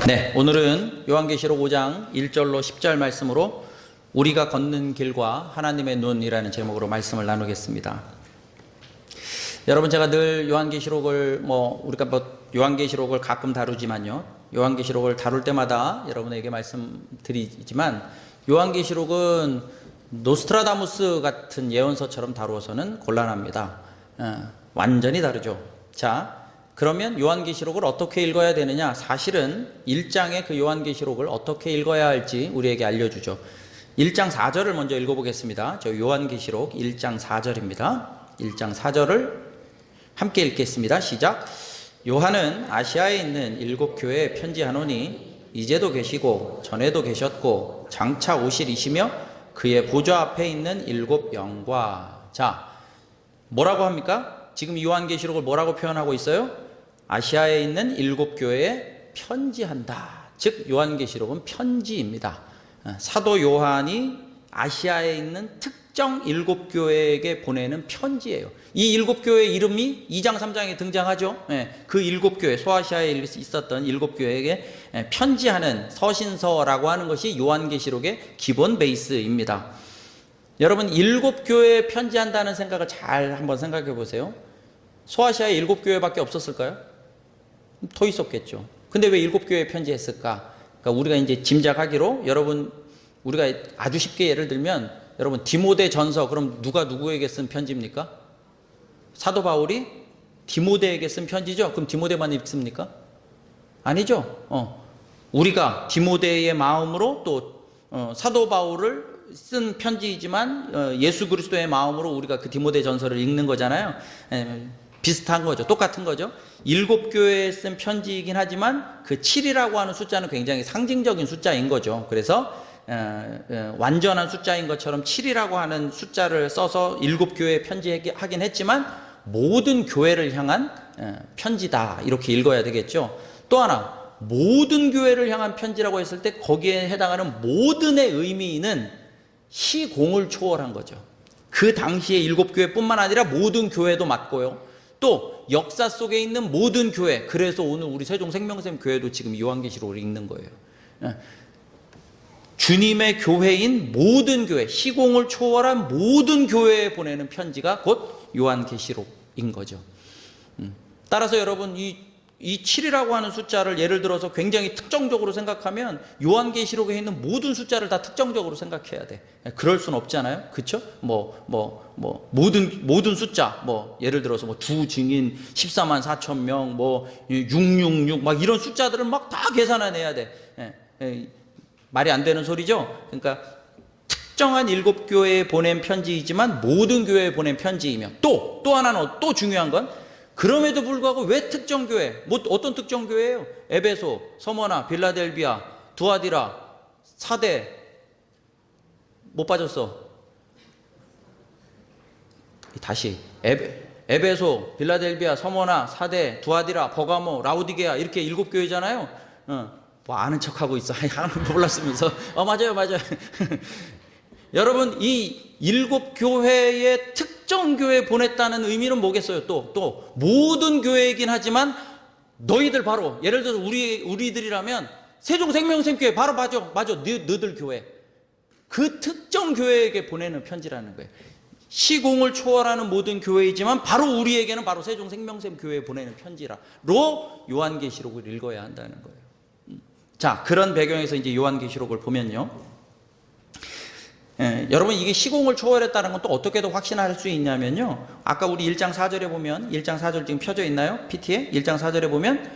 네, 오늘은 요한계시록 5장 1절로 10절 말씀으로 우리가 걷는 길과 하나님의 눈이라는 제목으로 말씀을 나누겠습니다. 여러분, 제가 늘 요한계시록을 우리가 요한계시록을 가끔 다루지만요, 요한계시록을 다룰 때마다 여러분에게 말씀드리지만 요한계시록은 노스트라다무스 같은 예언서처럼 다루어서는 곤란합니다. 완전히 다르죠. 자, 그러면 요한계시록을 어떻게 읽어야 되느냐? 사실은 1장의 그 요한계시록을 어떻게 읽어야 할지 우리에게 알려주죠. 1장 4절을 먼저 읽어보겠습니다. 저 요한계시록 1장 4절입니다. 1장 4절을 함께 읽겠습니다. 시작. 요한은 아시아에 있는 7교회에 편지하노니 이제도 계시고 전에도 계셨고 장차 오실이시며 그의 보좌 앞에 있는 7영과. 자, 뭐라고 합니까? 지금 요한계시록을 뭐라고 표현하고 있어요? 아시아에 있는 7교회에 편지한다. 즉 요한계시록은 편지입니다. 사도 요한이 아시아에 있는 특정 7교회에게 보내는 편지예요. 이 7교회의 이름이 2장 3장에 등장하죠. 그 7교회, 소아시아에 있었던 7교회에게 편지하는 서신서라고 하는 것이 요한계시록의 기본 베이스입니다. 여러분, 7교회에 편지한다는 생각을 잘 한번 생각해 보세요. 소아시아에 7교회밖에 없었을까요? 더 있었겠죠. 근데 왜 7교회에 편지했을까? 그러니까 우리가 이제 짐작하기로, 여러분, 우리가 아주 쉽게 예를 들면, 여러분, 디모데 전서, 그럼 누가 누구에게 쓴 편지입니까? 사도 바울이 디모데에게 쓴 편지죠? 그럼 디모데만 읽습니까? 아니죠. 우리가 디모데의 마음으로 또 사도 바울을 쓴 편지이지만 예수 그리스도의 마음으로 우리가 그 디모데 전서를 읽는 거잖아요. 비슷한 거죠. 똑같은 거죠. 7교회에 쓴 편지이긴 하지만 그 7이라고 하는 숫자는 굉장히 상징적인 숫자인 거죠. 그래서 완전한 숫자인 것처럼 7이라고 하는 숫자를 써서 7교회에 편지하긴 했지만 모든 교회를 향한 편지다, 이렇게 읽어야 되겠죠. 또 하나, 모든 교회를 향한 편지라고 했을 때 거기에 해당하는 모든의 의미는 시공을 초월한 거죠. 그 당시에 7교회뿐만 아니라 모든 교회도 맞고요. 또 역사 속에 있는 모든 교회, 그래서 오늘 우리 세종생명샘 교회도 지금 요한계시록을 읽는 거예요. 주님의 교회인 모든 교회, 시공을 초월한 모든 교회에 보내는 편지가 곧 요한계시록인 거죠. 따라서 여러분, 이 7이라고 하는 숫자를 예를 들어서 굉장히 특정적으로 생각하면 요한계시록에 있는 모든 숫자를 다 특정적으로 생각해야 돼. 그럴 수는 없잖아요. 그렇죠? 모든 숫자, 예를 들어서 두 증인 14만 4천 명, 666 막 이런 숫자들을 막 다 계산해내야 돼. 말이 안 되는 소리죠. 그러니까 특정한 7교회에 보낸 편지이지만 모든 교회에 보낸 편지이며, 또 하나는 또 중요한 건, 그럼에도 불구하고 왜 특정 교회, 어떤 특정 교회예요? 에베소, 서머나, 빌라델비아, 두아디라, 사대, 못 빠졌어. 다시. 에베소, 빌라델비아, 서머나, 사대, 두아디라, 버가모, 라우디게아, 이렇게 7교회잖아요. 아는 척하고 있어. 하나는 몰랐으면서. 맞아요. 여러분, 이 7교회의 특정 교회에 보냈다는 의미는 뭐겠어요? 또 모든 교회이긴 하지만 너희들 바로, 예를 들어서 우리들이라면 세종생명샘교회 바로 맞아. 너희들 교회. 그 특정 교회에게 보내는 편지라는 거예요. 시공을 초월하는 모든 교회이지만 바로 우리에게는 바로 세종생명샘교회에 보내는 편지로 요한계시록을 읽어야 한다는 거예요. 자, 그런 배경에서 이제 요한계시록을 보면요, 여러분, 이게 시공을 초월했다는 건 또 어떻게 더 확신할 수 있냐면요, 아까 우리 1장 4절에 보면, 1장 4절 지금 펴져 있나요? PT에? 1장 4절에 보면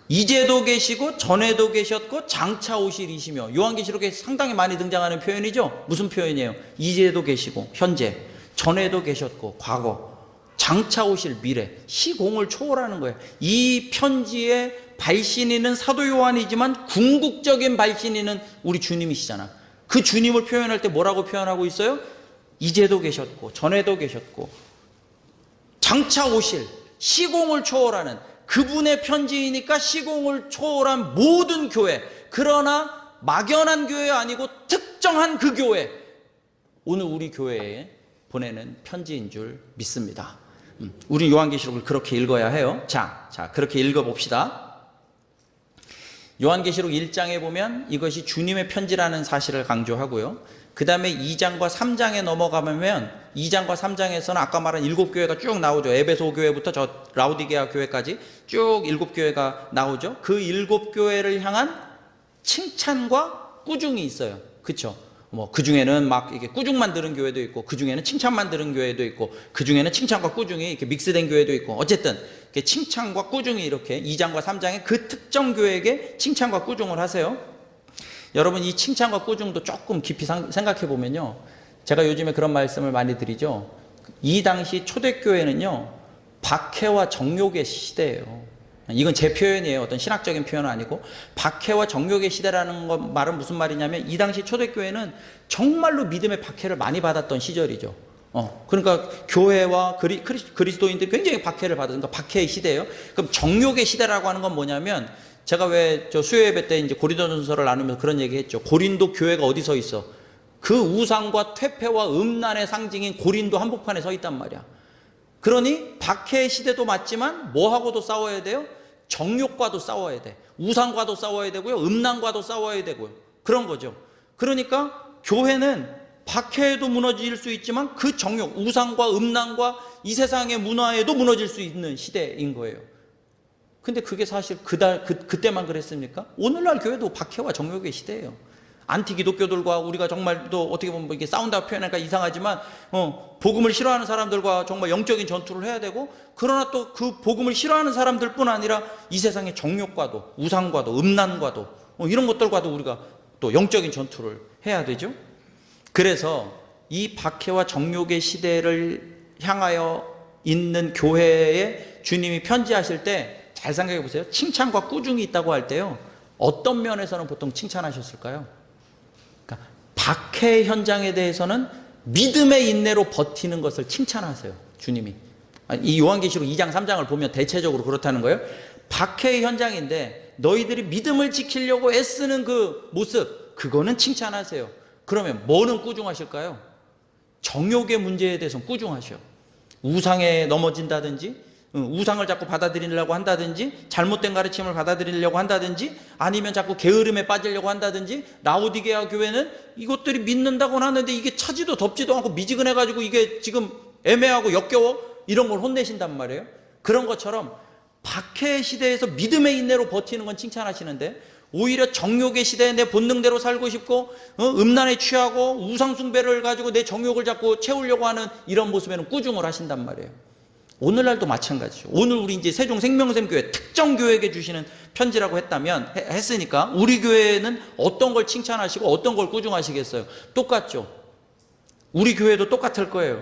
이제도 계시고 전에도 계셨고 장차 오실이시며, 요한계시록에 상당히 많이 등장하는 표현이죠. 무슨 표현이에요? 이제도 계시고 현재, 전에도 계셨고 과거, 장차 오실 미래, 시공을 초월하는 거예요. 이 편지의 발신인은 사도 요한이지만 궁극적인 발신인은 우리 주님이시잖아. 그 주님을 표현할 때 뭐라고 표현하고 있어요? 이제도 계셨고 전에도 계셨고 장차 오실, 시공을 초월하는 그분의 편지이니까 시공을 초월한 모든 교회, 그러나 막연한 교회 아니고 특정한 그 교회, 오늘 우리 교회에 보내는 편지인 줄 믿습니다. 우리 요한계시록을 그렇게 읽어야 해요. 자, 그렇게 읽어봅시다. 요한계시록 1장에 보면 이것이 주님의 편지라는 사실을 강조하고요. 그 다음에 2장과 3장에 넘어가면 2장과 3장에서는 아까 말한 7교회가 쭉 나오죠. 에베소 교회부터 저 라우디게아 교회까지 쭉 7교회가 나오죠. 그 7교회를 향한 칭찬과 꾸중이 있어요. 그쵸? 그 중에는 막 이게 꾸중만 들은 교회도 있고, 그 중에는 칭찬만 들은 교회도 있고, 그 중에는 칭찬과 꾸중이 이렇게 믹스된 교회도 있고, 어쨌든 이렇게 칭찬과 꾸중이 이렇게 2장과 3장에 그 특정 교회에게 칭찬과 꾸중을 하세요. 여러분, 이 칭찬과 꾸중도 조금 깊이 생각해 보면요, 제가 요즘에 그런 말씀을 많이 드리죠. 이 당시 초대교회는요, 박해와 정욕의 시대예요. 이건 제 표현이에요. 어떤 신학적인 표현은 아니고, 박해와 정욕의 시대라는 말은 무슨 말이냐면, 이 당시 초대교회는 정말로 믿음의 박해를 많이 받았던 시절이죠. 그러니까 교회와 그리스도인들이 굉장히 박해를 받으니까 박해의 시대예요. 그럼 정욕의 시대라고 하는 건 뭐냐면, 제가 왜 저 수요 예배 때 이제 고린도전서를 나누면서 그런 얘기 했죠. 고린도 교회가 어디 서 있어? 그 우상과 퇴폐와 음란의 상징인 고린도 한복판에 서 있단 말이야. 그러니 박해의 시대도 맞지만 뭐하고도 싸워야 돼요? 정욕과도 싸워야 돼. 우상과도 싸워야 되고요. 음란과도 싸워야 되고요. 그런 거죠. 그러니까 교회는 박해에도 무너질 수 있지만 그 정욕, 우상과 음란과 이 세상의 문화에도 무너질 수 있는 시대인 거예요. 근데 그게 사실 그때만 그랬습니까? 오늘날 교회도 박해와 정욕의 시대예요. 안티 기독교들과 우리가 정말 또 어떻게 보면 이게 싸운다고 표현하니까 이상하지만 복음을 싫어하는 사람들과 정말 영적인 전투를 해야 되고, 그러나 또 그 복음을 싫어하는 사람들뿐 아니라 이 세상의 정욕과도 우상과도 음란과도 이런 것들과도 우리가 또 영적인 전투를 해야 되죠. 그래서 이 박해와 정욕의 시대를 향하여 있는 교회에 주님이 편지하실 때 잘 생각해 보세요. 칭찬과 꾸중이 있다고 할 때요, 어떤 면에서는 보통 칭찬하셨을까요? 그러니까 박해 현장에 대해서는 믿음의 인내로 버티는 것을 칭찬하세요. 주님이. 이 요한계시록 2장 3장을 보면 대체적으로 그렇다는 거예요. 박해의 현장인데 너희들이 믿음을 지키려고 애쓰는 그 모습, 그거는 칭찬하세요. 그러면 뭐는 꾸중하실까요? 정욕의 문제에 대해서는 꾸중하셔. 우상에 넘어진다든지, 우상을 자꾸 받아들이려고 한다든지, 잘못된 가르침을 받아들이려고 한다든지, 아니면 자꾸 게으름에 빠지려고 한다든지, 라오디게아 교회는 이것들이 믿는다고는 하는데 이게 차지도 덥지도 않고 미지근해가지고 이게 지금 애매하고 역겨워, 이런 걸 혼내신단 말이에요. 그런 것처럼 박해의 시대에서 믿음의 인내로 버티는 건 칭찬하시는데, 오히려 정욕의 시대에 내 본능대로 살고 싶고 음란에 취하고 우상 숭배를 가지고 내 정욕을 자꾸 채우려고 하는 이런 모습에는 꾸중을 하신단 말이에요. 오늘날도 마찬가지죠. 오늘 우리 이제 세종 생명샘교회 특정 교회에게 주시는 편지라고 했으니까 우리 교회는 어떤 걸 칭찬하시고 어떤 걸 꾸중하시겠어요? 똑같죠. 우리 교회도 똑같을 거예요.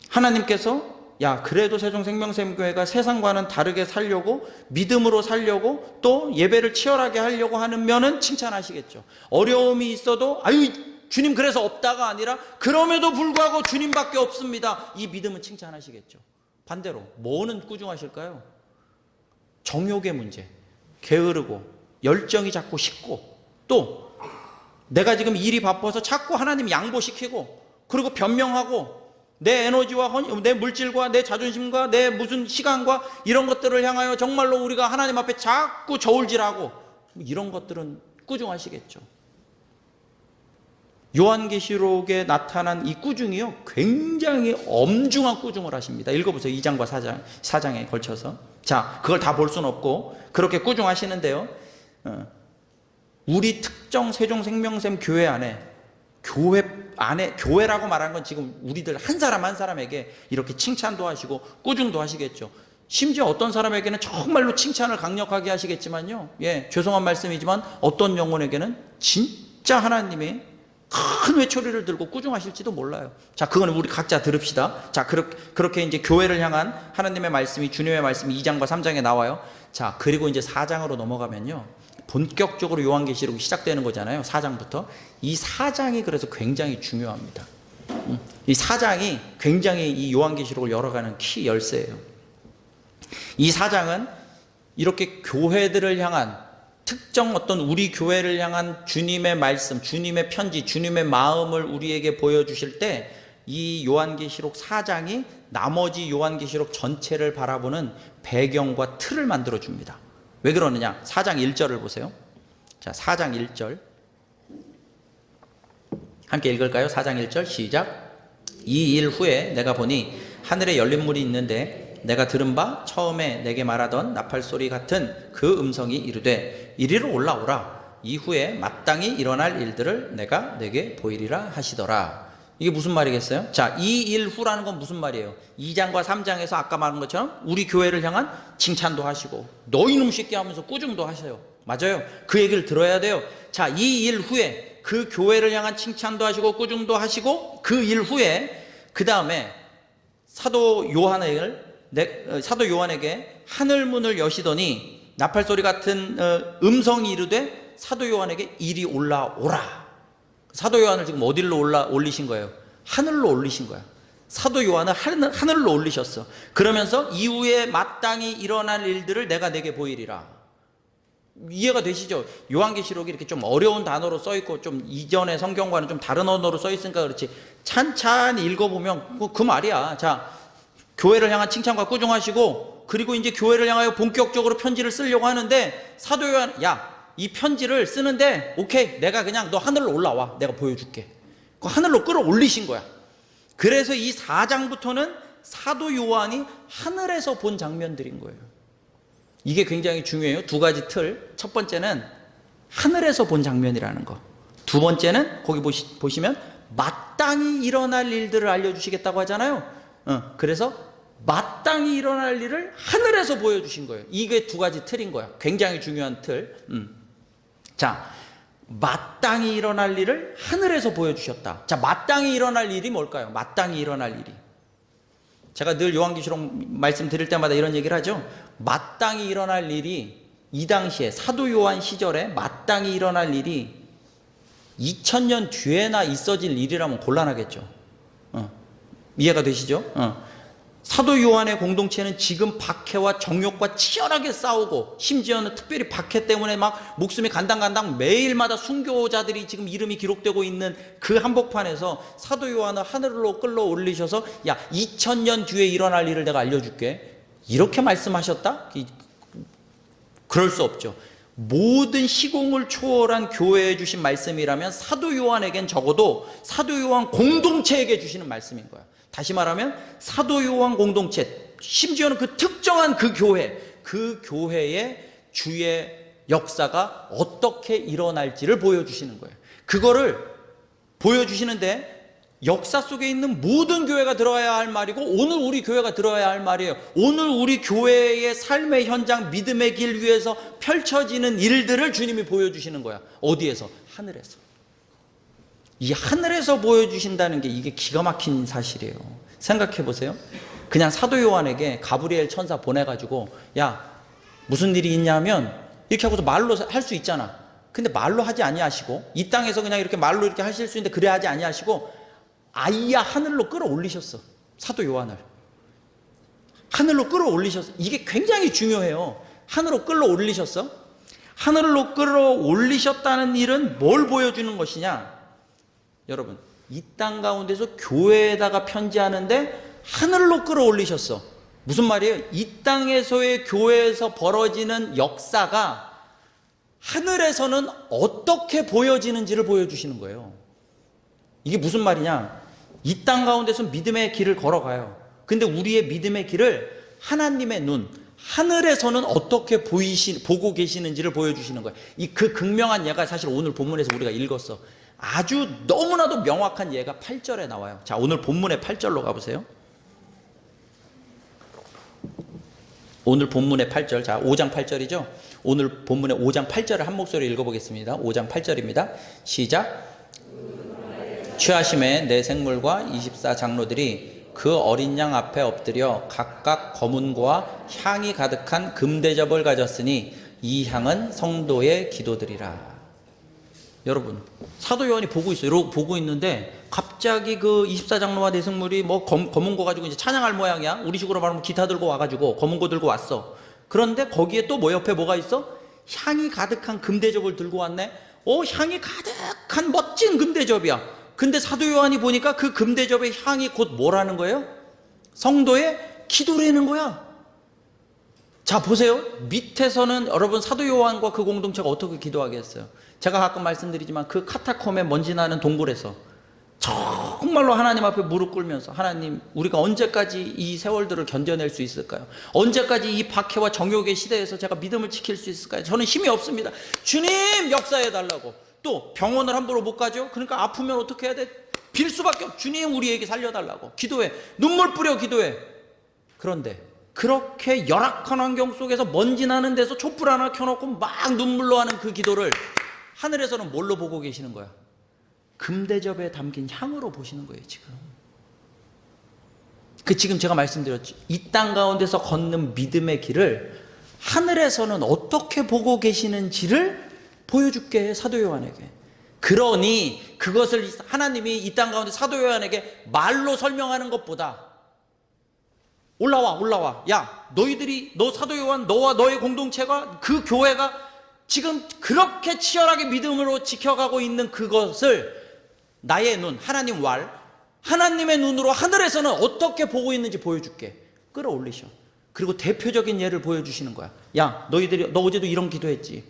하나님께서 야, 그래도 세종 생명샘교회가 세상과는 다르게 살려고, 믿음으로 살려고, 또 예배를 치열하게 하려고 하는 면은 칭찬하시겠죠. 어려움이 있어도 아유 주님 그래서 없다가 아니라 그럼에도 불구하고 주님밖에 없습니다, 이 믿음은 칭찬하시겠죠. 반대로 뭐는 꾸중하실까요? 정욕의 문제, 게으르고 열정이 자꾸 식고, 또 내가 지금 일이 바빠서 자꾸 하나님 양보시키고, 그리고 변명하고, 내 에너지와 내 물질과 내 자존심과 내 무슨 시간과 이런 것들을 향하여 정말로 우리가 하나님 앞에 자꾸 저울질하고, 이런 것들은 꾸중하시겠죠. 요한계시록에 나타난 이 꾸중이요, 굉장히 엄중한 꾸중을 하십니다. 읽어보세요. 2장과 4장에 걸쳐서. 자, 그걸 다 볼 수는 없고 그렇게 꾸중하시는데요, 우리 특정 세종생명샘 교회 안에, 교회라고 말하는 건 지금 우리들 한 사람 한 사람에게 이렇게 칭찬도 하시고 꾸중도 하시겠죠. 심지어 어떤 사람에게는 정말로 칭찬을 강력하게 하시겠지만요, 죄송한 말씀이지만 어떤 영혼에게는 진짜 하나님이 큰 외초리를 들고 꾸중하실지도 몰라요. 자, 그거는 우리 각자 들읍시다. 자, 그렇게 이제 교회를 향한 하나님의 말씀이, 주님의 말씀이 2장과 3장에 나와요. 자, 그리고 이제 4장으로 넘어가면요, 본격적으로 요한계시록이 시작되는 거잖아요. 4장부터. 이 4장이 그래서 굉장히 중요합니다. 이 4장이 굉장히 이 요한계시록을 열어가는 키 열쇠예요. 이 4장은 이렇게 교회들을 향한, 특정 어떤 우리 교회를 향한 주님의 말씀, 주님의 편지, 주님의 마음을 우리에게 보여주실 때 이 요한계시록 4장이 나머지 요한계시록 전체를 바라보는 배경과 틀을 만들어줍니다. 왜 그러느냐? 4장 1절을 보세요. 자, 4장 1절 함께 읽을까요? 4장 1절 시작. 이 일 후에 내가 보니 하늘에 열린 문이 있는데 내가 들은 바 처음에 내게 말하던 나팔 소리 같은 그 음성이 이르되 이리로 올라오라. 이후에 마땅히 일어날 일들을 내가 내게 보이리라 하시더라. 이게 무슨 말이겠어요? 자, 이 일 후라는 건 무슨 말이에요? 2장과 3장에서 아까 말한 것처럼 우리 교회를 향한 칭찬도 하시고 너희놈 새끼 하면서 꾸중도 하셔요. 맞아요. 그 얘기를 들어야 돼요. 자, 이 일 후에 그 교회를 향한 칭찬도 하시고 꾸중도 하시고 그 일 후에 그 다음에 사도 요한에게 하늘문을 여시더니 나팔소리 같은 음성이 이르되 사도 요한에게 이리 올라오라. 사도 요한을 지금 어디로 올리신 거예요? 하늘로 올리신 거야. 사도 요한을 하늘로 올리셨어. 그러면서 이후에 마땅히 일어날 일들을 내가 내게 보이리라. 이해가 되시죠? 요한계시록이 이렇게 좀 어려운 단어로 써있고 좀 이전의 성경과는 좀 다른 언어로 써있으니까 그렇지 찬찬히 읽어보면 그 말이야. 자, 교회를 향한 칭찬과 꾸중하시고 그리고 이제 교회를 향하여 본격적으로 편지를 쓰려고 하는데 사도 요한, 야, 이 편지를 쓰는데 오케이, 내가 그냥 너 하늘로 올라와, 내가 보여줄게. 그 하늘로 끌어올리신 거야. 그래서 이 4장부터는 사도 요한이 하늘에서 본 장면들인 거예요. 이게 굉장히 중요해요. 두 가지 틀. 첫 번째는 하늘에서 본 장면이라는 거. 두 번째는 거기 보시면 마땅히 일어날 일들을 알려주시겠다고 하잖아요. 그래서 마땅히 일어날 일을 하늘에서 보여주신 거예요. 이게 두 가지 틀인 거야. 굉장히 중요한 틀. 자, 마땅히 일어날 일을 하늘에서 보여주셨다. 자, 마땅히 일어날 일이 뭘까요? 마땅히 일어날 일이. 제가 늘 요한계시록 말씀 드릴 때마다 이런 얘기를 하죠. 마땅히 일어날 일이 이 당시에 사도 요한 시절에 마땅히 일어날 일이 2000년 뒤에나 있어질 일이라면 곤란하겠죠. 이해가 되시죠? 사도 요한의 공동체는 지금 박해와 정욕과 치열하게 싸우고 심지어는 특별히 박해 때문에 막 목숨이 간당간당 매일마다 순교자들이 지금 이름이 기록되고 있는 그 한복판에서 사도 요한을 하늘로 끌어올리셔서 야, 2000년 뒤에 일어날 일을 내가 알려줄게. 이렇게 말씀하셨다? 그럴 수 없죠. 모든 시공을 초월한 교회에 주신 말씀이라면 사도 요한에겐 적어도 사도 요한 공동체에게 주시는 말씀인 거야. 다시 말하면 사도 요한 공동체, 심지어는 그 특정한 그 교회의 주의 역사가 어떻게 일어날지를 보여주시는 거예요. 그거를 보여주시는데 역사 속에 있는 모든 교회가 들어야 할 말이고 오늘 우리 교회가 들어야 할 말이에요. 오늘 우리 교회의 삶의 현장, 믿음의 길 위에서 펼쳐지는 일들을 주님이 보여주시는 거야. 어디에서? 하늘에서. 이 하늘에서 보여주신다는 게 이게 기가 막힌 사실이에요. 생각해 보세요. 그냥 사도 요한에게 가브리엘 천사 보내가지고 야, 무슨 일이 있냐면 이렇게 하고서 말로 할 수 있잖아. 근데 말로 하지 아니하시고 이 땅에서 그냥 이렇게 말로 이렇게 하실 수 있는데 그래 하지 아니하시고 아이야 하늘로 끌어올리셨어. 사도 요한을 하늘로 끌어올리셨어. 이게 굉장히 중요해요. 하늘로 끌어올리셨어. 하늘로 끌어올리셨다는 일은 뭘 보여주는 것이냐? 여러분, 이 땅 가운데서 교회에다가 편지하는데 하늘로 끌어올리셨어. 무슨 말이에요? 이 땅에서의 교회에서 벌어지는 역사가 하늘에서는 어떻게 보여지는지를 보여주시는 거예요. 이게 무슨 말이냐? 이 땅 가운데서 믿음의 길을 걸어가요. 근데 우리의 믿음의 길을 하나님의 눈, 하늘에서는 어떻게 보고 계시는지를 보여주시는 거예요. 그 극명한 예가 사실 오늘 본문에서 우리가 읽었어. 아주 너무나도 명확한 예가 8절에 나와요. 자, 오늘 본문의 8절로 가보세요. 오늘 본문의 8절, 자 5장 8절이죠. 오늘 본문의 5장 8절을 한 목소리 읽어보겠습니다. 5장 8절입니다. 시작. 취하심에 내 생물과 24장로들이 그 어린 양 앞에 엎드려 각각 검은고와 향이 가득한 금대접을 가졌으니 이 향은 성도의 기도들이라. 여러분, 사도 요한이 보고 있어요. 이러고 보고 있는데 갑자기 그 24장로와 내승물이 뭐 검은고 가지고 이제 찬양할 모양이야. 우리 식으로 말하면 기타 들고 와가지고 검은고 들고 왔어. 그런데 거기에 또 뭐 옆에 뭐가 있어? 향이 가득한 금대접을 들고 왔네. 향이 가득한 멋진 금대접이야. 근데 사도 요한이 보니까 그 금대접의 향이 곧 뭐라는 거예요? 성도의 기도라는 거야. 자, 보세요. 밑에서는 여러분 사도 요한과 그 공동체가 어떻게 기도하겠어요? 제가 가끔 말씀드리지만 그 카타콤에 먼지 나는 동굴에서 정말로 하나님 앞에 무릎 꿇으면서, 하나님, 우리가 언제까지 이 세월들을 견뎌낼 수 있을까요? 언제까지 이 박해와 정욕의 시대에서 제가 믿음을 지킬 수 있을까요? 저는 힘이 없습니다. 주님, 역사해 달라고. 또 병원을 함부로 못 가죠? 그러니까 아프면 어떻게 해야 돼? 빌 수밖에 없. 주님, 우리에게 살려달라고 기도해. 눈물 뿌려 기도해. 그런데 그렇게 열악한 환경 속에서 먼지 나는 데서 촛불 하나 켜놓고 막 눈물로 하는 그 기도를 하늘에서는 뭘로 보고 계시는 거야? 금대접에 담긴 향으로 보시는 거예요, 지금. 지금 제가 말씀드렸죠. 이 땅 가운데서 걷는 믿음의 길을 하늘에서는 어떻게 보고 계시는지를 보여줄게 해, 사도 요한에게. 그러니 그것을 하나님이 이 땅 가운데 사도 요한에게 말로 설명하는 것보다 올라와. 야, 너 사도 요한, 너와 너의 공동체가, 그 교회가 지금 그렇게 치열하게 믿음으로 지켜가고 있는 그것을 나의 눈, 하나님 하나님의 눈으로 하늘에서는 어떻게 보고 있는지 보여줄게. 끌어올리셔. 그리고 대표적인 예를 보여주시는 거야. 야, 너 어제도 이런 기도했지.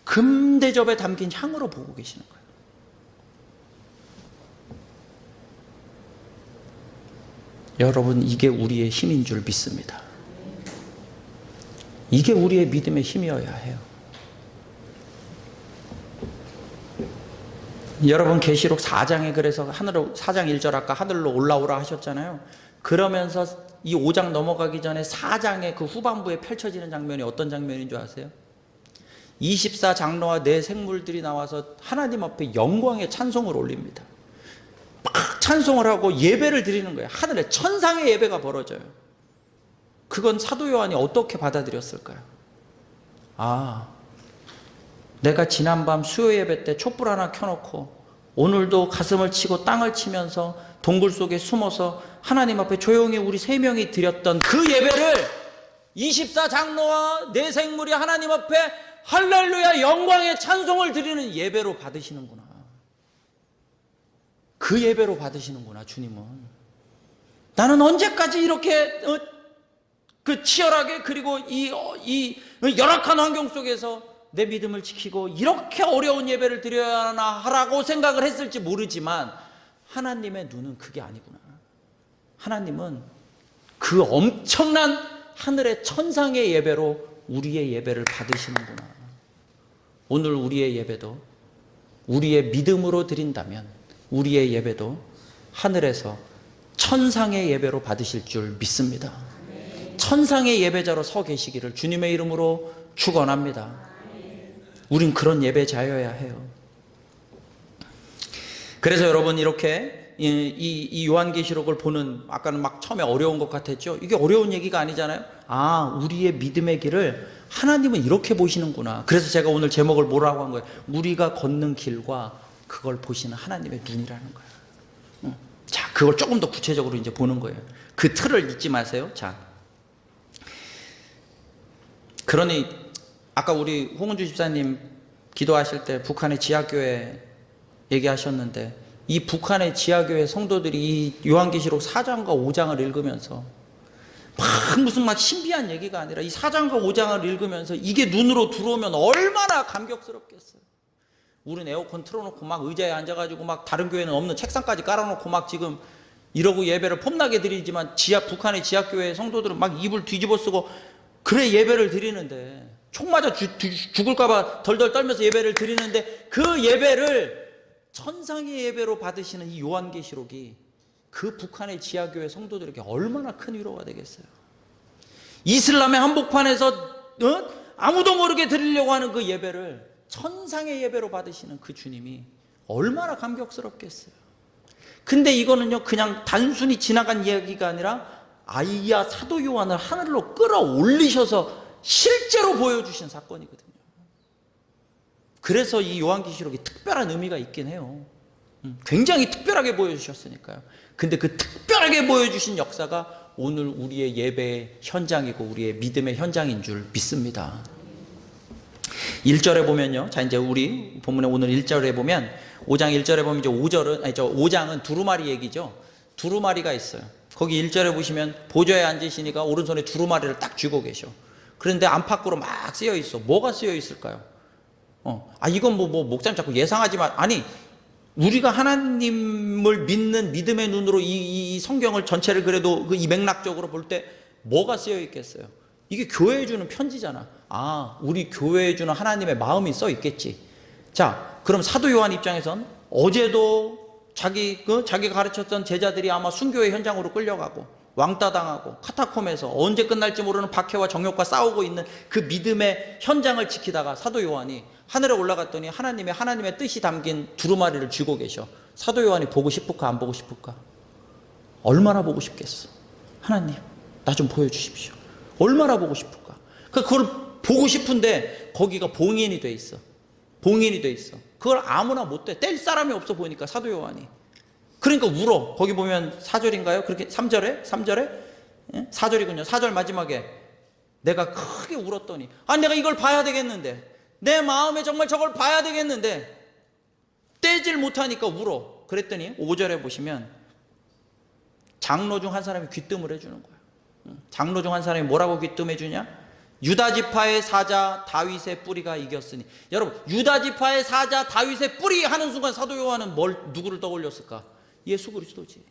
금대접에 담긴 향으로 보고 계시는 거야. 여러분, 이게 우리의 힘인 줄 믿습니다. 이게 우리의 믿음의 힘이어야 해요. 여러분, 계시록 4장에 그래서 4장 1절 아까 하늘로 올라오라 하셨잖아요. 그러면서 이 5장 넘어가기 전에 4장의 그 후반부에 펼쳐지는 장면이 어떤 장면인 줄 아세요? 24장로와 네 생물들이 나와서 하나님 앞에 영광의 찬송을 올립니다. 막 찬송을 하고 예배를 드리는 거예요. 하늘에 천상의 예배가 벌어져요. 그건 사도 요한이 어떻게 받아들였을까요? 내가 지난밤 수요 예배 때 촛불 하나 켜놓고 오늘도 가슴을 치고 땅을 치면서 동굴 속에 숨어서 하나님 앞에 조용히 우리 3명이 드렸던 그 예배를 24장로와 네 생물이 하나님 앞에 할렐루야 영광의 찬송을 드리는 예배로 받으시는구나. 그 예배로 받으시는구나, 주님은. 나는 언제까지 이렇게 치열하게, 그리고 이 열악한 환경 속에서 내 믿음을 지키고 이렇게 어려운 예배를 드려야 하나라고 생각을 했을지 모르지만, 하나님의 눈은 그게 아니구나. 하나님은 그 엄청난 하늘의 천상의 예배로 우리의 예배를 받으시는구나. 오늘 우리의 예배도 우리의 믿음으로 드린다면 우리의 예배도 하늘에서 천상의 예배로 받으실 줄 믿습니다. 천상의 예배자로 서 계시기를 주님의 이름으로 축원합니다. 우린 그런 예배자여야 해요. 그래서 여러분, 이렇게 이 요한계시록을 보는, 아까는 막 처음에 어려운 것 같았죠. 이게 어려운 얘기가 아니잖아요. 우리의 믿음의 길을 하나님은 이렇게 보시는구나. 그래서 제가 오늘 제목을 뭐라고 한 거예요? 우리가 걷는 길과 그걸 보시는 하나님의 눈이라는 거예요. 자, 그걸 조금 더 구체적으로 이제 보는 거예요. 그 틀을 잊지 마세요. 자, 그러니 아까 우리 홍은주 집사님 기도하실 때 북한의 지하교회 얘기하셨는데, 이 북한의 지하교회 성도들이 이 요한계시록 4장과 5장을 읽으면서 막 신비한 얘기가 아니라 이 4장과 5장을 읽으면서 이게 눈으로 들어오면 얼마나 감격스럽겠어요. 우린 에어컨 틀어놓고 막 의자에 앉아가지고 막 다른 교회는 없는 책상까지 깔아놓고 막 지금 이러고 예배를 폼나게 드리지만, 북한의 지하교회 성도들은 막 이불 뒤집어 쓰고 그래 예배를 드리는데, 총 맞아 죽을까봐 덜덜 떨면서 예배를 드리는데, 그 예배를 천상의 예배로 받으시는 이 요한계시록이 그 북한의 지하교회 성도들에게 얼마나 큰 위로가 되겠어요. 이슬람의 한복판에서 아무도 모르게 드리려고 하는 그 예배를 천상의 예배로 받으시는 그 주님이 얼마나 감격스럽겠어요. 근데 이거는요, 그냥 단순히 지나간 이야기가 아니라 아이야 사도 요한을 하늘로 끌어올리셔서 실제로 보여주신 사건이거든요. 그래서 이 요한계시록이 특별한 의미가 있긴 해요. 굉장히 특별하게 보여주셨으니까요. 근데 그 특별하게 보여주신 역사가 오늘 우리의 예배의 현장이고 우리의 믿음의 현장인 줄 믿습니다. 1절에 보면요. 자, 이제 우리 본문의 오늘 1절에 보면, 5장 1절에 보면 이제 5장은 두루마리 얘기죠. 두루마리가 있어요. 거기 1절에 보시면 보좌에 앉으시니까 오른손에 두루마리를 딱 쥐고 계셔. 그런데 안팎으로 막 쓰여 있어. 뭐가 쓰여 있을까요? 이건 뭐 목사님 자꾸 예상하지만, 아니, 우리가 하나님을 믿는 믿음의 눈으로 이 성경을 전체를 그래도 이 맥락적으로 볼 때 뭐가 쓰여 있겠어요? 이게 교회에 주는 편지잖아. 우리 교회에 주는 하나님의 마음이 써 있겠지. 자, 그럼 사도 요한 입장에선 어제도 자기가 가르쳤던 제자들이 아마 순교의 현장으로 끌려가고 왕따 당하고 카타콤에서 언제 끝날지 모르는 박해와 정욕과 싸우고 있는 그 믿음의 현장을 지키다가 사도 요한이 하늘에 올라갔더니 하나님의 뜻이 담긴 두루마리를 쥐고 계셔. 사도 요한이 보고 싶을까 안 보고 싶을까? 얼마나 보고 싶겠어. 하나님, 나 좀 보여주십시오. 얼마나 보고 싶을까? 그걸 보고 싶은데 거기가 봉인이 돼 있어. 봉인이 돼 있어. 그걸 아무나 못 돼. 뗄 사람이 없어 보니까 사도 요한이. 그러니까 울어. 거기 보면 4절인가요? 그렇게 3절에? 4절이군요. 4절 마지막에 내가 크게 울었더니 내가 이걸 봐야 되겠는데, 내 마음에 정말 저걸 봐야 되겠는데 떼질 못하니까 울어. 그랬더니 5절에 보시면 장로 중 한 사람이 귀뜸을 해주는 거야. 장로 중 한 사람이 뭐라고 귀뜸해 주냐? 유다 지파의 사자 다윗의 뿌리가 이겼으니. 여러분, 유다 지파의 사자 다윗의 뿌리 하는 순간 사도 요한은 누구를 떠올렸을까? 예수 그리스도지.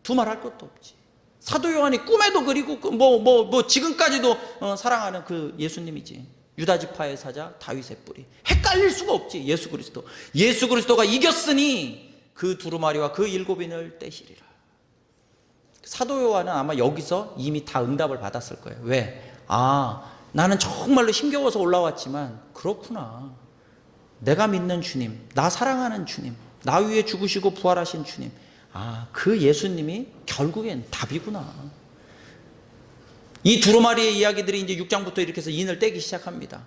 두말할 것도 없지. 사도 요한이 꿈에도 그리고 지금까지도 사랑하는 그 예수님이지. 유다 지파의 사자 다윗의 뿌리. 헷갈릴 수가 없지. 예수 그리스도. 예수 그리스도가 이겼으니 그 두루마리와 그 7인을 떼시리라. 사도 요한은 아마 여기서 이미 다 응답을 받았을 거예요. 왜? 나는 정말로 힘겨워서 올라왔지만 그렇구나. 내가 믿는 주님, 나 사랑하는 주님, 나 위해 죽으시고 부활하신 주님, 그 예수님이 결국엔 답이구나. 이 두루마리의 이야기들이 이제 6장부터 이렇게 해서 인을 떼기 시작합니다.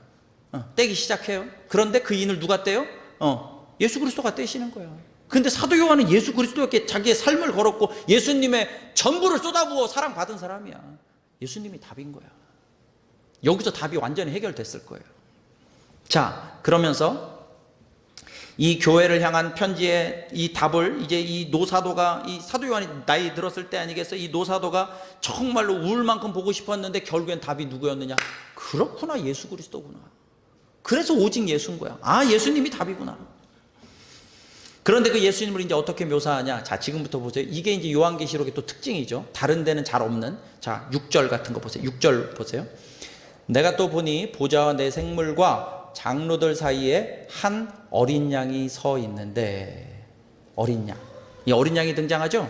떼기 시작해요. 그런데 그 인을 누가 떼요? 예수 그리스도가 떼시는 거야. 근데 사도 요한은 예수 그리스도께 자기의 삶을 걸었고 예수님의 전부를 쏟아부어 사랑받은 사람이야. 예수님이 답인 거야. 여기서 답이 완전히 해결됐을 거예요. 자, 그러면서 이 교회를 향한 편지의 이 답을 이제 이 노사도가, 이 사도 요한이 나이 들었을 때 아니겠어요? 이 노사도가 정말로 울 만큼 보고 싶었는데 결국엔 답이 누구였느냐? 그렇구나, 예수 그리스도구나. 그래서 오직 예수인 거야. 예수님이 답이구나. 그런데 그 예수님을 이제 어떻게 묘사하냐? 자, 지금부터 보세요. 이게 이제 요한계시록의 또 특징이죠. 다른 데는 잘 없는. 자, 6절 같은 거 보세요. 6절 보세요. 내가 또 보니 보좌와 내 생물과 장로들 사이에 한 어린 양이 서 있는데, 어린 양. 이 어린 양이 등장하죠?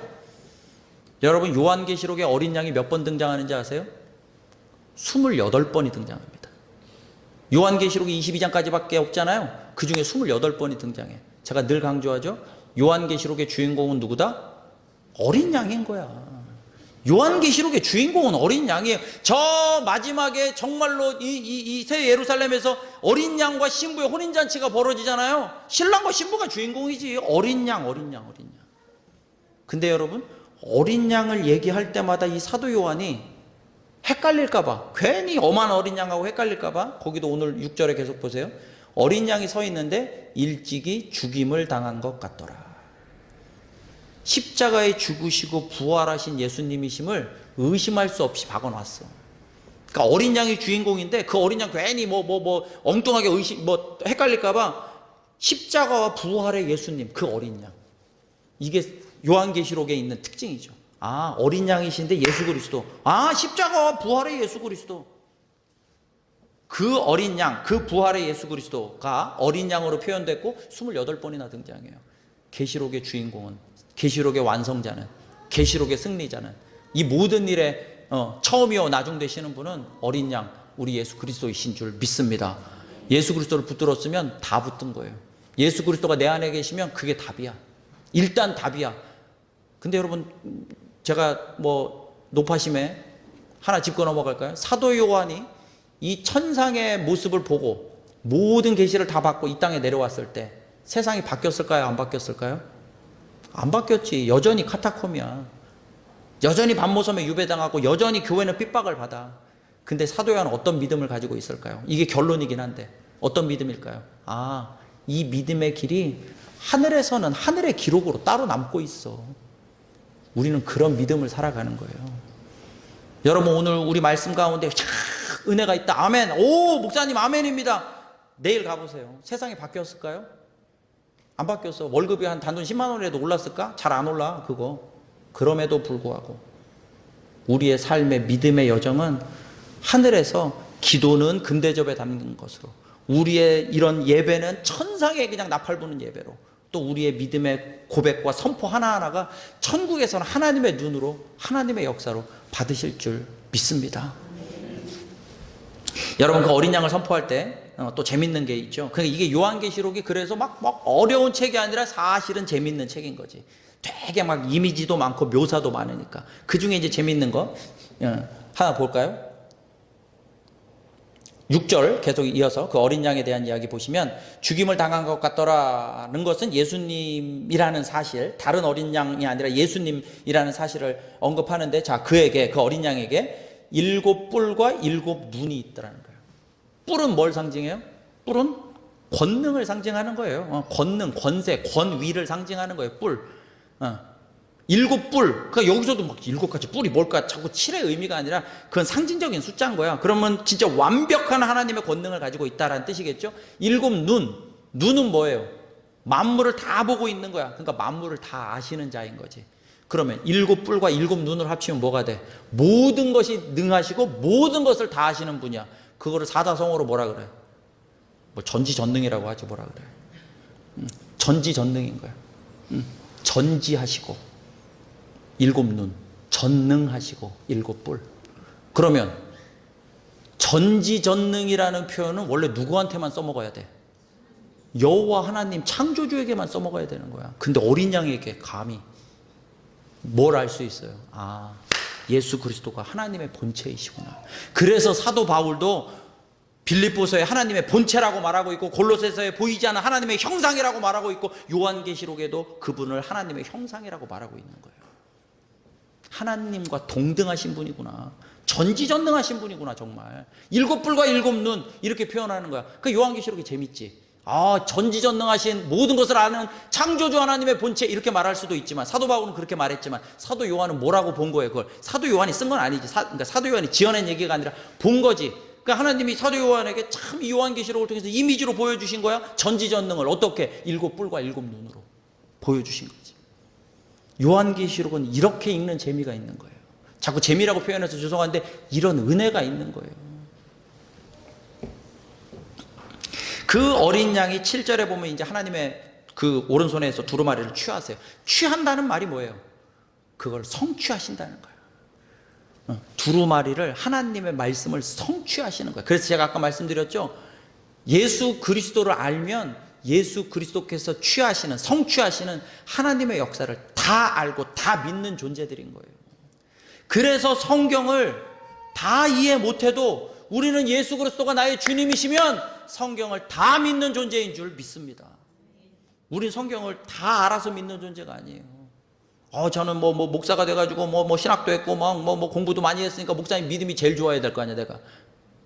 여러분, 요한계시록에 어린 양이 몇 번 등장하는지 아세요? 28번이 등장합니다. 요한계시록이 22장까지밖에 없잖아요. 그 중에 28번이 등장해. 제가 늘 강조하죠. 요한계시록의 주인공은 누구다? 어린 양인 거야. 요한계시록의 주인공은 어린 양이에요. 저 마지막에 정말로 이 새 예루살렘에서 어린 양과 신부의 혼인잔치가 벌어지잖아요. 신랑과 신부가 주인공이지. 어린 양. 근데 여러분, 어린 양을 얘기할 때마다 이 사도 요한이 헷갈릴까봐, 괜히 엄한 어린 양하고 헷갈릴까봐, 거기도 오늘 6절에 계속 보세요. 어린 양이 서 있는데 일찍이 죽임을 당한 것 같더라. 십자가에 죽으시고 부활하신 예수님이심을 의심할 수 없이 박아놨어. 그러니까 어린 양이 주인공인데 그 어린 양 괜히 엉뚱하게 헷갈릴까봐 십자가와 부활의 예수님, 그 어린 양. 이게 요한계시록에 있는 특징이죠. 어린 양이신데 예수 그리스도. 십자가와 부활의 예수 그리스도. 그 어린 양, 그 부활의 예수 그리스도가 어린 양으로 표현됐고 28번이나 등장해요. 계시록의 주인공은, 계시록의 완성자는, 계시록의 승리자는, 이 모든 일에 처음이요 나중 되시는 분은 어린 양, 우리 예수 그리스도이신 줄 믿습니다. 예수 그리스도를 붙들었으면 다 붙든 거예요. 예수 그리스도가 내 안에 계시면 그게 답이야. 일단 답이야. 근데 여러분, 제가 높아심에 하나 짚고 넘어갈까요? 사도 요한이 이 천상의 모습을 보고 모든 계시를 다 받고 이 땅에 내려왔을 때 세상이 바뀌었을까요? 안 바뀌었을까요? 안 바뀌었지. 여전히 카타콤이야. 여전히 밤모섬에 유배당하고 여전히 교회는 핍박을 받아. 근데 사도 요한은 어떤 믿음을 가지고 있을까요? 이게 결론이긴 한데 어떤 믿음일까요? 이 믿음의 길이 하늘에서는 하늘의 기록으로 따로 남고 있어. 우리는 그런 믿음을 살아가는 거예요. 여러분, 오늘 우리 말씀 가운데 은혜가 있다. 아멘. 오, 목사님 아멘입니다. 내일 가보세요. 세상이 바뀌었을까요? 안 바뀌었어. 월급이 한 단돈 10만 원이라도 올랐을까? 잘 안 올라, 그거. 그럼에도 불구하고 우리의 삶의 믿음의 여정은 하늘에서 기도는 금대접에 담는 것으로, 우리의 이런 예배는 천상에 그냥 나팔 부는 예배로, 또 우리의 믿음의 고백과 선포 하나하나가 천국에서는 하나님의 눈으로, 하나님의 역사로 받으실 줄 믿습니다. 여러분, 그 어린 양을 선포할 때 또 재밌는 게 있죠. 그러니까 이게 요한계시록이 그래서 막 어려운 책이 아니라 사실은 재밌는 책인 거지. 되게 막 이미지도 많고 묘사도 많으니까. 그 중에 이제 재밌는 거 하나 볼까요? 6절 계속 이어서 그 어린 양에 대한 이야기 보시면, 죽임을 당한 것 같더라는 것은 예수님이라는 사실, 다른 어린 양이 아니라 예수님이라는 사실을 언급하는데, 자, 그에게, 그 어린 양에게 7 뿔과 7 눈이 있더라는 거예요. 뿔은 뭘 상징해요? 뿔은 권능을 상징하는 거예요. 권능, 권세, 권위를 상징하는 거예요. 뿔. 7 뿔. 그러니까 여기서도 막 7가지 뿔이 뭘까? 자꾸 7의 의미가 아니라 그건 상징적인 숫자인 거야. 그러면 진짜 완벽한 하나님의 권능을 가지고 있다라는 뜻이겠죠? 7 눈. 눈은 뭐예요? 만물을 다 보고 있는 거야. 그러니까 만물을 다 아시는 자인 거지. 그러면 7 뿔과 7 눈을 합치면 뭐가 돼? 모든 것이 능하시고 모든 것을 다 아시는 분이야. 그거를 사자성어로 뭐라 그래? 뭐 전지전능이라고 하지, 뭐라 그래? 전지전능인 거야. 전지하시고 7 눈, 전능하시고 7 뿔. 그러면 전지전능이라는 표현은 원래 누구한테만 써먹어야 돼? 여호와 하나님 창조주에게만 써먹어야 되는 거야. 근데 어린 양에게 감히 뭘 알 수 있어요? 아, 예수 그리스도가 하나님의 본체이시구나. 그래서 사도 바울도 빌립보서에 하나님의 본체라고 말하고 있고, 골로새서에 보이지 않는 하나님의 형상이라고 말하고 있고, 요한계시록에도 그분을 하나님의 형상이라고 말하고 있는 거예요. 하나님과 동등하신 분이구나. 전지전능하신 분이구나, 정말. 7 뿔과 7 눈, 이렇게 표현하는 거야. 그 요한계시록이 재밌지. 아, 전지전능하신 모든 것을 아는 창조주 하나님의 본체, 이렇게 말할 수도 있지만, 사도 바울은 그렇게 말했지만, 사도 요한은 뭐라고 본 거예요? 그걸 사도 요한이 쓴 건 아니지. 그러니까 사도 요한이 지어낸 얘기가 아니라 본 거지. 그러니까 하나님이 사도 요한에게 참 이 요한계시록을 통해서 이미지로 보여주신 거야. 전지전능을 어떻게? 7 뿔과 7 눈으로 보여주신 거지. 요한계시록은 이렇게 읽는 재미가 있는 거예요. 자꾸 재미라고 표현해서 죄송한데 이런 은혜가 있는 거예요. 그 어린 양이 7절에 보면 이제 하나님의 그 오른손에서 두루마리를 취하세요. 취한다는 말이 뭐예요? 그걸 성취하신다는 거예요. 두루마리를, 하나님의 말씀을 성취하시는 거예요. 그래서 제가 아까 말씀드렸죠. 예수 그리스도를 알면 예수 그리스도께서 취하시는, 성취하시는 하나님의 역사를 다 알고 다 믿는 존재들인 거예요. 그래서 성경을 다 이해 못해도 우리는 예수 그리스도가 나의 주님이시면 성경을 다 믿는 존재인 줄 믿습니다. 우린 성경을 다 알아서 믿는 존재가 아니에요. 저는 뭐 목사가 돼가지고 뭐 신학도 했고 뭐 공부도 많이 했으니까 목사님 믿음이 제일 좋아야 될 거 아니야, 내가.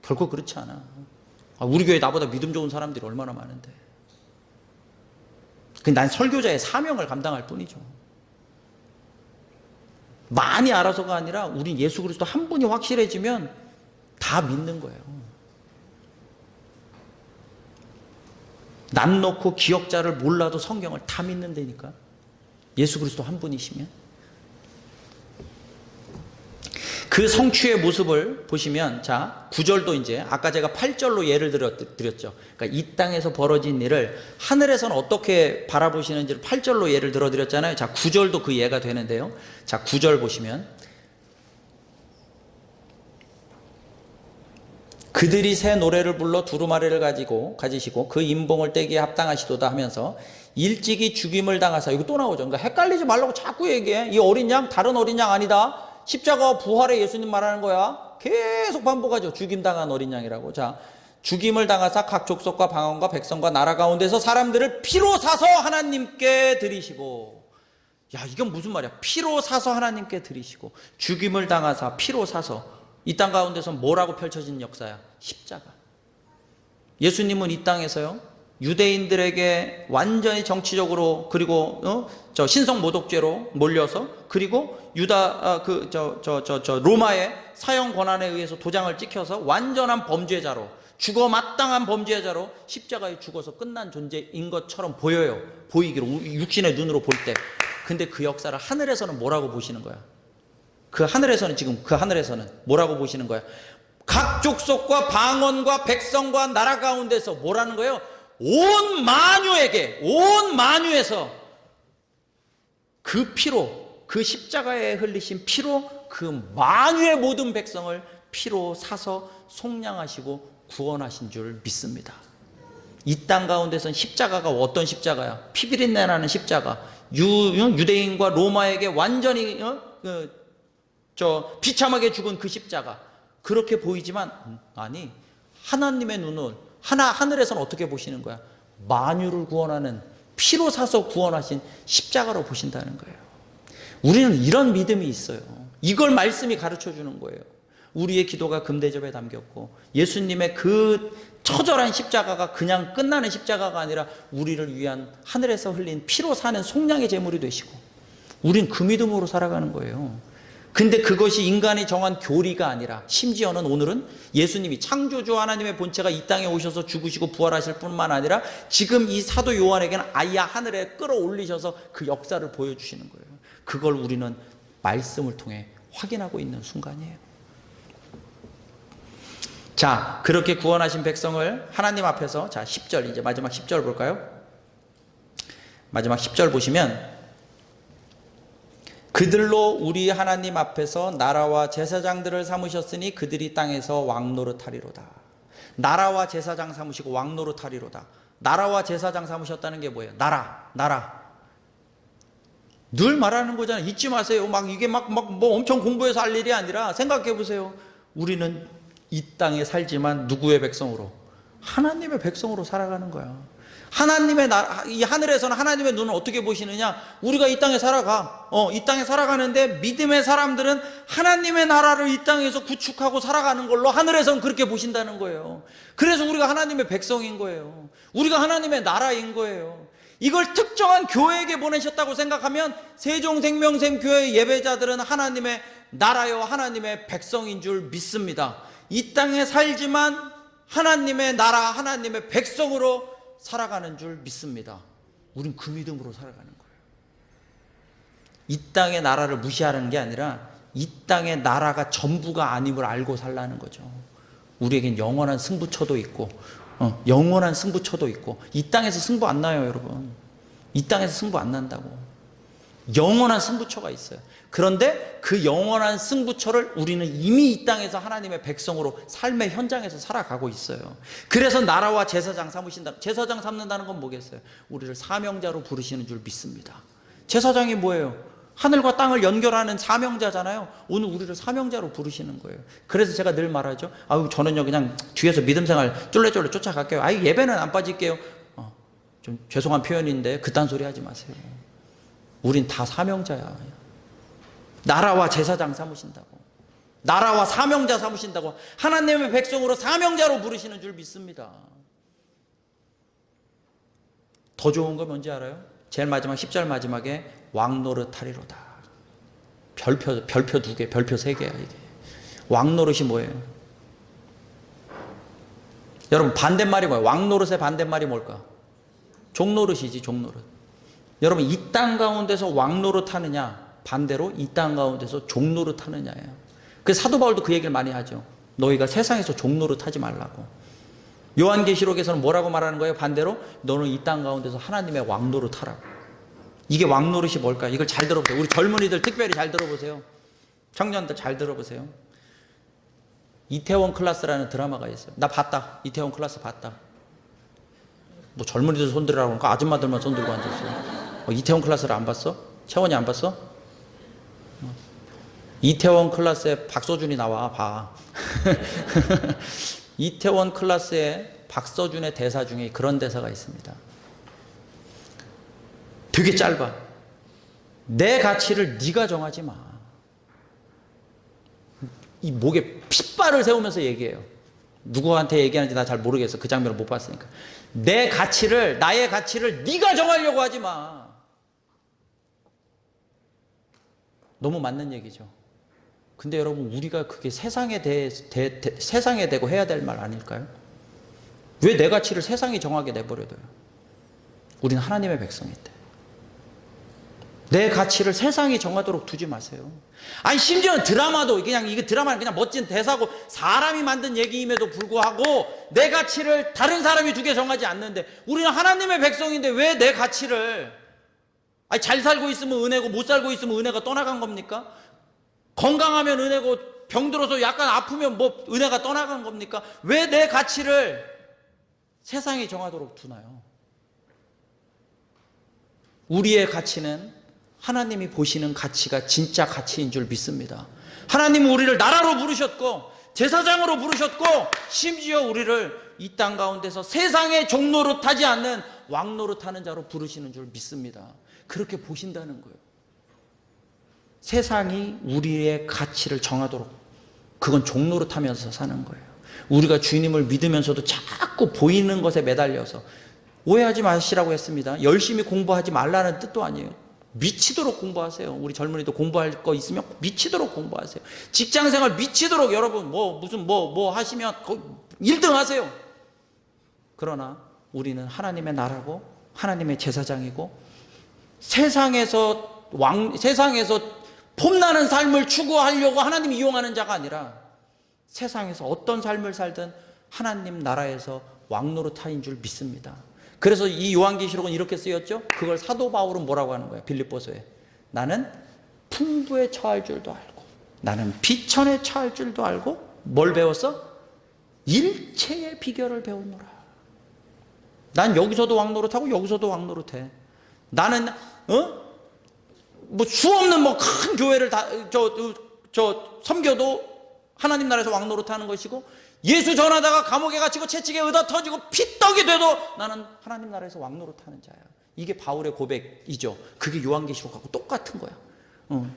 결코 그렇지 않아. 우리 교회 나보다 믿음 좋은 사람들이 얼마나 많은데. 난 설교자의 사명을 감당할 뿐이죠. 많이 알아서가 아니라 우린 예수 그리스도 한 분이 확실해지면 다 믿는 거예요. 남 놓고 기억자를 몰라도 성경을 다 믿는다니까. 예수 그리스도 한 분이시면. 그 성취의 모습을 보시면, 자, 9절도 이제 아까 제가 8절로 예를 드렸죠. 그러니까 이 땅에서 벌어진 일을 하늘에서는 어떻게 바라보시는지를 8절로 예를 들어드렸잖아요. 자, 9절도 그 예가 되는데요. 자, 9절 보시면, 그들이 새 노래를 불러 두루마리를 가지시고 그 임봉을 떼기에 합당하시도다 하면서 일찍이 죽임을 당하사. 이거 또 나오죠. 그러니까 헷갈리지 말라고 자꾸 얘기해. 이 어린 양 다른 어린 양 아니다. 십자가와 부활의 예수님 말하는 거야. 계속 반복하죠. 죽임당한 어린 양이라고. 자, 죽임을 당하사 각 족속과 방언과 백성과 나라 가운데서 사람들을 피로 사서 하나님께 드리시고. 야, 이건 무슨 말이야? 피로 사서 하나님께 드리시고, 죽임을 당하사 피로 사서. 이 땅 가운데서 뭐라고 펼쳐진 역사야? 십자가. 예수님은 이 땅에서요, 유대인들에게 완전히 정치적으로, 그리고 저 신성 모독죄로 몰려서, 그리고 유다 로마의 사형 권한에 의해서 도장을 찍혀서 완전한 범죄자로, 죽어 마땅한 범죄자로 십자가에 죽어서 끝난 존재인 것처럼 보이기로, 육신의 눈으로 볼 때. 근데 그 역사를 하늘에서는 뭐라고 보시는 거야? 지금 그 하늘에서는 뭐라고 보시는 거야? 각 족속과 방언과 백성과 나라 가운데서 뭐라는 거예요? 온 만유에서 그 피로, 그 십자가에 흘리신 피로 그 만유의 모든 백성을 피로 사서 속량하시고 구원하신 줄 믿습니다. 이 땅 가운데서는 십자가가 어떤 십자가야? 피비린내 나는 십자가. 유대인과 로마에게 완전히 비참하게 죽은 그 십자가. 그렇게 보이지만 아니, 하나님의 눈은 하늘에서는 어떻게 보시는 거야? 만유를 구원하는, 피로 사서 구원하신 십자가로 보신다는 거예요. 우리는 이런 믿음이 있어요. 이걸 말씀이 가르쳐 주는 거예요. 우리의 기도가 금대접에 담겼고, 예수님의 그 처절한 십자가가 그냥 끝나는 십자가가 아니라 우리를 위한 하늘에서 흘린 피로 사는 속량의 제물이 되시고, 우린 그 믿음으로 살아가는 거예요. 근데 그것이 인간이 정한 교리가 아니라, 심지어는 오늘은 예수님이 창조주 하나님의 본체가 이 땅에 오셔서 죽으시고 부활하실 뿐만 아니라 지금 이 사도 요한에게는 아예 하늘에 끌어올리셔서 그 역사를 보여주시는 거예요. 그걸 우리는 말씀을 통해 확인하고 있는 순간이에요. 자, 그렇게 구원하신 백성을 하나님 앞에서, 자, 10절, 이제 마지막 10절 볼까요? 마지막 10절 보시면, 그들로 우리 하나님 앞에서 나라와 제사장들을 삼으셨으니 그들이 땅에서 왕노릇하리로다. 나라와 제사장 삼으시고 왕노릇하리로다. 나라와 제사장 삼으셨다는 게 뭐예요? 나라. 늘 말하는 거잖아요. 잊지 마세요. 이게 뭐 엄청 공부해서 할 일이 아니라, 생각해 보세요. 우리는 이 땅에 살지만 누구의 백성으로? 하나님의 백성으로 살아가는 거야. 하나님의 나라, 이 하늘에서는 하나님의 눈을 어떻게 보시느냐? 우리가 이 땅에 이 땅에 살아가는데 믿음의 사람들은 하나님의 나라를 이 땅에서 구축하고 살아가는 걸로 하늘에서는 그렇게 보신다는 거예요. 그래서 우리가 하나님의 백성인 거예요. 우리가 하나님의 나라인 거예요. 이걸 특정한 교회에게 보내셨다고 생각하면 세종생명샘 교회 예배자들은 하나님의 나라요, 하나님의 백성인 줄 믿습니다. 이 땅에 살지만 하나님의 나라, 하나님의 백성으로 살아가는 줄 믿습니다. 우린 그 믿음으로 살아가는 거예요. 이 땅의 나라를 무시하는 게 아니라 이 땅의 나라가 전부가 아님을 알고 살라는 거죠. 우리에겐 영원한 승부처도 있고, 이 땅에서 승부 안 나요, 여러분. 이 땅에서 승부 안 난다고. 영원한 승부처가 있어요. 그런데 그 영원한 승부처를 우리는 이미 이 땅에서 하나님의 백성으로 삶의 현장에서 살아가고 있어요. 그래서 나라와 제사장 삼으신다. 제사장 삼는다는 건 뭐겠어요? 우리를 사명자로 부르시는 줄 믿습니다. 제사장이 뭐예요? 하늘과 땅을 연결하는 사명자잖아요. 오늘 우리를 사명자로 부르시는 거예요. 그래서 제가 늘 말하죠. 저는요 그냥 뒤에서 믿음 생활 쫄래쫄래 쫓아갈게요. 예배는 안 빠질게요. 좀 죄송한 표현인데 그딴 소리 하지 마세요. 우린 다 사명자야. 나라와 제사장 삼으신다고, 나라와 사명자 삼으신다고, 하나님의 백성으로 사명자로 부르시는 줄 믿습니다. 더 좋은 거 뭔지 알아요? 제일 마지막 10절 마지막에 왕노릇하리로다. 별표 2개, 별표 3개야 이게. 왕노릇이 뭐예요? 여러분 반대말이 뭐예요? 왕노릇의 반대말이 뭘까? 종노릇이지, 종노릇. 여러분 이 땅 가운데서 왕노릇 하느냐, 반대로 이 땅 가운데서 종노릇 하느냐예요. 그래서 사도 바울도 그 얘기를 많이 하죠. 너희가 세상에서 종노릇 하지 말라고. 요한계시록에서는 뭐라고 말하는 거예요? 반대로 너는 이 땅 가운데서 하나님의 왕노릇 하라고. 이게 왕노릇이 뭘까? 이걸 잘 들어보세요. 우리 젊은이들 특별히 잘 들어보세요. 청년들 잘 들어보세요. 이태원 클라스라는 드라마가 있어요. 나 봤다. 이태원 클라스 봤다. 뭐 젊은이들 손들으라고 하니까 아줌마들만 손들고 앉았어요. 이태원 클라스를 안 봤어? 채원이 안 봤어? 이태원 클라스에 박서준이 나와, 봐. 이태원 클라스에 박서준의 대사 중에 그런 대사가 있습니다. 되게 짧아. 내 가치를 네가 정하지 마. 이 목에 핏발을 세우면서 얘기해요. 누구한테 얘기하는지 나 잘 모르겠어. 그 장면을 못 봤으니까. 나의 가치를 네가 정하려고 하지 마. 너무 맞는 얘기죠. 근데 여러분, 우리가 그게 세상에 대고 해야 될 말 아닐까요? 왜 내 가치를 세상이 정하게 내버려둬요? 우리는 하나님의 백성인데. 내 가치를 세상이 정하도록 두지 마세요. 아니, 심지어는 드라마도 이게 드라마는 그냥 멋진 대사고 사람이 만든 얘기임에도 불구하고 내 가치를 다른 사람이 두게 정하지 않는데, 우리는 하나님의 백성인데 왜 내 가치를, 아니, 잘 살고 있으면 은혜고 못 살고 있으면 은혜가 떠나간 겁니까? 건강하면 은혜고 병들어서 약간 아프면 뭐 은혜가 떠나간 겁니까? 왜 내 가치를 세상이 정하도록 두나요? 우리의 가치는 하나님이 보시는 가치가 진짜 가치인 줄 믿습니다. 하나님은 우리를 나라로 부르셨고 제사장으로 부르셨고 심지어 우리를 이 땅 가운데서 세상의 종노릇 하지 않는 왕노릇 하는 자로 부르시는 줄 믿습니다. 그렇게 보신다는 거예요. 세상이 우리의 가치를 정하도록, 그건 종노릇 하면서 사는 거예요. 우리가 주님을 믿으면서도 자꾸 보이는 것에 매달려서, 오해하지 마시라고 했습니다. 열심히 공부하지 말라는 뜻도 아니에요. 미치도록 공부하세요. 우리 젊은이도 공부할 거 있으면 미치도록 공부하세요. 직장생활 미치도록 여러분 뭐 하시면 1등 하세요. 그러나 우리는 하나님의 나라고 하나님의 제사장이고 세상에서 폼나는 삶을 추구하려고 하나님이 이용하는 자가 아니라 세상에서 어떤 삶을 살든 하나님 나라에서 왕노릇하인 줄 믿습니다. 그래서 이 요한계시록은 이렇게 쓰였죠. 그걸 사도 바울은 뭐라고 하는 거야? 빌립보서에. 나는 풍부에 처할 줄도 알고 나는 비천에 처할 줄도 알고 뭘 배웠어? 일체의 비결을 배우노라. 난 여기서도 왕노릇하고 여기서도 왕노릇해. 나는 뭐 수없는 뭐 큰 교회를 섬겨도 하나님 나라에서 왕노릇하는 것이고, 예수 전하다가 감옥에 갇히고 채찍에 의다 터지고 피떡이 돼도 나는 하나님 나라에서 왕노릇하는 자야. 이게 바울의 고백이죠. 그게 요한계시록하고 똑같은 거야.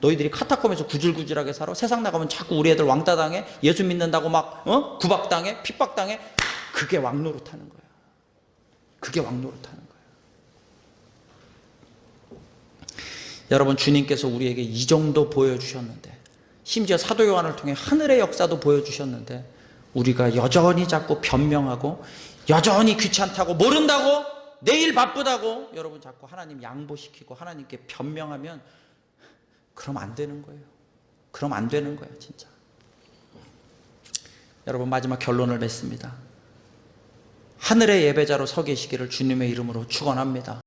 너희들이 카타콤에서 구질구질하게 살아. 세상 나가면 자꾸 우리 애들 왕따 당해. 예수 믿는다고 막 구박당해, 핍박당해. 그게 왕노릇하는 거야. 그게 왕노릇하는 거야. 여러분, 주님께서 우리에게 이 정도 보여주셨는데, 심지어 사도 요한을 통해 하늘의 역사도 보여주셨는데, 우리가 여전히 자꾸 변명하고 여전히 귀찮다고 모른다고 내일 바쁘다고 여러분 자꾸 하나님 양보시키고 하나님께 변명하면, 그럼 안 되는 거예요. 그럼 안 되는 거예요, 진짜. 여러분, 마지막 결론을 맺습니다. 하늘의 예배자로 서 계시기를 주님의 이름으로 축원합니다.